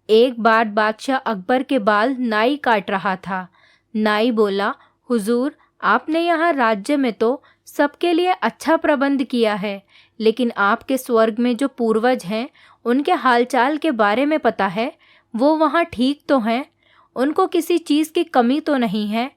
एक बार बादशाह अकबर के बाल नाई काट रहा था। नाई बोला, हुजूर, आपने यहाँ राज्य में तो सबके लिए अच्छा प्रबंध किया है, लेकिन आपके स्वर्ग में जो पूर्वज हैं उनके हालचाल के बारे में पता है? वो वहाँ ठीक तो हैं? उनको किसी चीज़ की कमी तो नहीं है?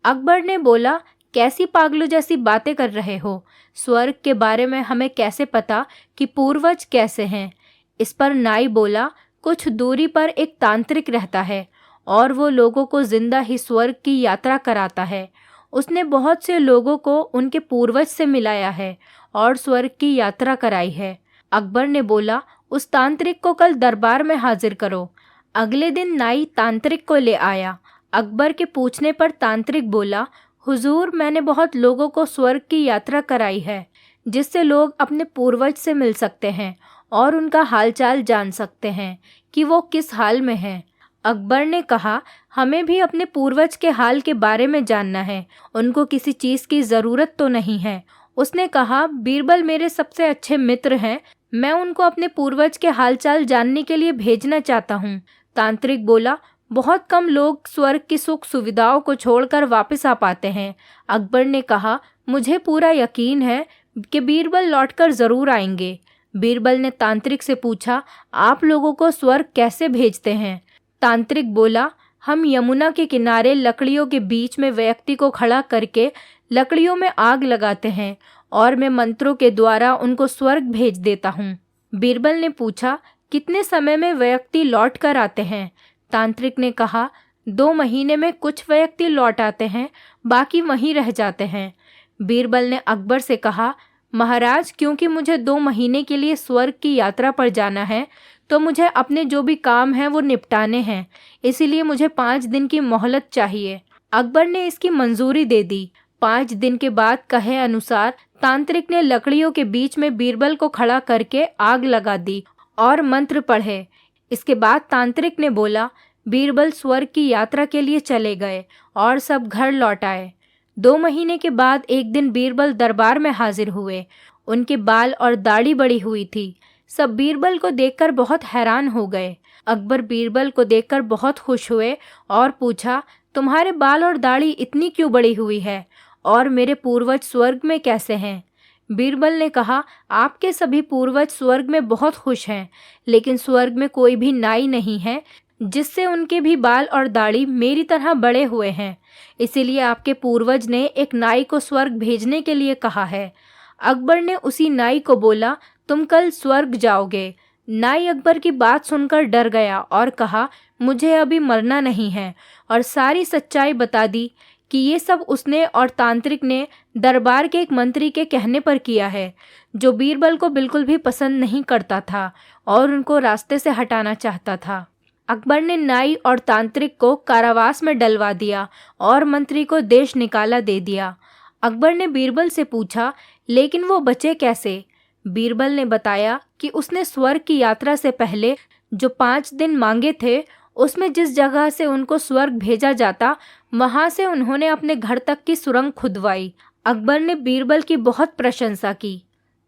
अकबर ने बोला, कैसी पागलों जैसी बातें कर रहे हो? स्वर्ग के बारे में हमें कैसे पता कि पूर्वज कैसे हैं? इस पर नाई बोला, कुछ दूरी पर एक तांत्रिक रहता है और वो लोगों को जिंदा ही स्वर्ग की यात्रा कराता है। उसने बहुत से लोगों को उनके पूर्वज से मिलाया है और स्वर्ग की यात्रा कराई है। अकबर ने बोला, उस तांत्रिक को कल दरबार में हाजिर करो। अगले दिन नाई तांत्रिक को ले आया। अकबर के पूछने पर तांत्रिक बोला, हुजूर, मैंने बहुत लोगों को स्वर्ग की यात्रा कराई है, जिससे लोग अपने पूर्वज से मिल सकते हैं और उनका हालचाल जान सकते हैं कि वो किस हाल में हैं। अकबर ने कहा, हमें भी अपने पूर्वज के हाल के बारे में जानना है, उनको किसी चीज़ की ज़रूरत तो नहीं है। उसने कहा, बीरबल मेरे सबसे अच्छे मित्र हैं, मैं उनको अपने पूर्वज के हालचाल जानने के लिए भेजना चाहता हूँ। तांत्रिक बोला, बहुत कम लोग स्वर्ग की सुख सुविधाओं को छोड़कर वापस आ पाते हैं। अकबर ने कहा, मुझे पूरा यकीन है कि बीरबल लौटकर ज़रूर आएंगे। बीरबल ने तांत्रिक से पूछा, आप लोगों को स्वर्ग कैसे भेजते हैं? तांत्रिक बोला, हम यमुना के किनारे लकड़ियों के बीच में व्यक्ति को खड़ा करके लकड़ियों में आग लगाते हैं और मैं मंत्रों के द्वारा उनको स्वर्ग भेज देता हूँ। बीरबल ने पूछा, कितने समय में व्यक्ति लौट कर आते हैं? तांत्रिक ने कहा, 2 महीने में कुछ व्यक्ति लौट आते हैं, बाकी वहीं रह जाते हैं। बीरबल ने अकबर से कहा, महाराज, क्योंकि मुझे 2 महीने के लिए स्वर्ग की यात्रा पर जाना है, तो मुझे अपने जो भी काम हैं वो निपटाने हैं, इसीलिए मुझे 5 दिन की मोहलत चाहिए। अकबर ने इसकी मंजूरी दे दी। 5 दिन के बाद कहे अनुसार तांत्रिक ने लकड़ियों के बीच में बीरबल को खड़ा करके आग लगा दी और मंत्र पढ़े। इसके बाद तांत्रिक ने बोला, बीरबल स्वर्ग की यात्रा के लिए चले गए और सब घर लौट आए। 2 महीने के बाद एक दिन बीरबल दरबार में हाजिर हुए। उनके बाल और दाढ़ी बड़ी हुई थी। सब बीरबल को देखकर बहुत हैरान हो गए। अकबर बीरबल को देखकर बहुत खुश हुए और पूछा, तुम्हारे बाल और दाढ़ी इतनी क्यों बड़ी हुई है और मेरे पूर्वज स्वर्ग में कैसे हैं? बीरबल ने कहा, आपके सभी पूर्वज स्वर्ग में बहुत खुश हैं, लेकिन स्वर्ग में कोई भी नाई नहीं है जिससे उनके भी बाल और दाढ़ी मेरी तरह बड़े हुए हैं। इसीलिए आपके पूर्वज ने एक नाई को स्वर्ग भेजने के लिए कहा है। अकबर ने उसी नाई को बोला, तुम कल स्वर्ग जाओगे। नाई अकबर की बात सुनकर डर गया और कहा, मुझे अभी मरना नहीं है, और सारी सच्चाई बता दी कि ये सब उसने और तांत्रिक ने दरबार के एक मंत्री के कहने पर किया है, जो बीरबल को बिल्कुल भी पसंद नहीं करता था और उनको रास्ते से हटाना चाहता था। अकबर ने नाई और तांत्रिक को कारावास में डलवा दिया और मंत्री को देश निकाला दे दिया। अकबर ने बीरबल से पूछा, लेकिन वो बचे कैसे? बीरबल ने बताया कि उसने स्वर्ग की यात्रा से पहले जो 5 दिन मांगे थे, उसमें जिस जगह से उनको स्वर्ग भेजा जाता, वहां से उन्होंने अपने घर तक की सुरंग खुदवाई। अकबर ने बीरबल की बहुत प्रशंसा की।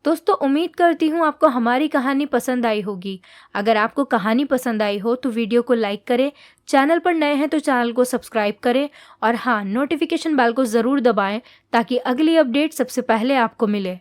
दोस्तों, उम्मीद करती हूँ आपको हमारी कहानी पसंद आई होगी। अगर आपको कहानी पसंद आई हो तो वीडियो को लाइक करें, चैनल पर नए हैं तो चैनल को सब्सक्राइब करें और हाँ, नोटिफिकेशन बेल को ज़रूर दबाएं ताकि अगली अपडेट सबसे पहले आपको मिले।